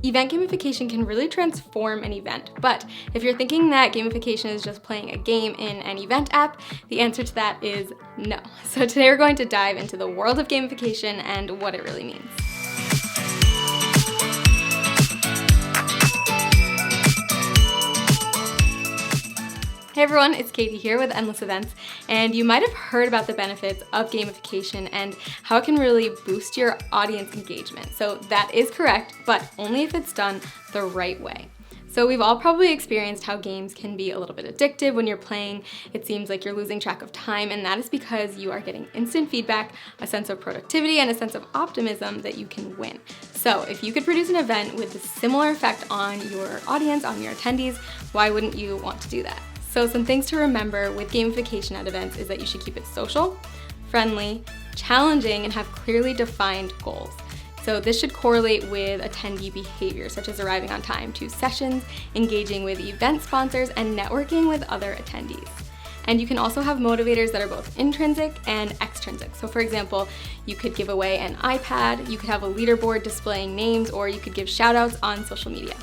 Event gamification can really transform an event, but if you're thinking that gamification is just playing a game in an event app, the answer to that is no. So today we're going to dive into the world of gamification and what it really means. Hey everyone, it's Katie here with Endless Events, and you might have heard about the benefits of gamification and how it can really boost your audience engagement. So that is correct, but only if it's done the right way. So we've all probably experienced how games can be a little bit addictive when you're playing. It seems like you're losing track of time, and that is because you are getting instant feedback, a sense of productivity, and a sense of optimism that you can win. So if you could produce an event with a similar effect on your audience, on your attendees, why wouldn't you want to do that? So some things to remember with gamification at events is that you should keep it social, friendly, challenging, and have clearly defined goals. So this should correlate with attendee behavior, such as arriving on time to sessions, engaging with event sponsors, and networking with other attendees. And you can also have motivators that are both intrinsic and extrinsic. So for example, you could give away an iPad, you could have a leaderboard displaying names, or you could give shout outs on social media.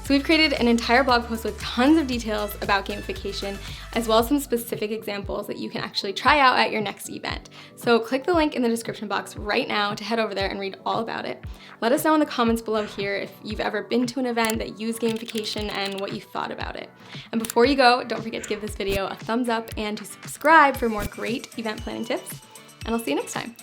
So we've created an entire blog post with tons of details about gamification, as well as some specific examples that you can actually try out at your next event. So click the link in the description box right now to head over there and read all about it. Let us know in the comments below here if you've ever been to an event that used gamification and what you thought about it. And before you go, don't forget to give this video a thumbs up and to subscribe for more great event planning tips. And I'll see you next time.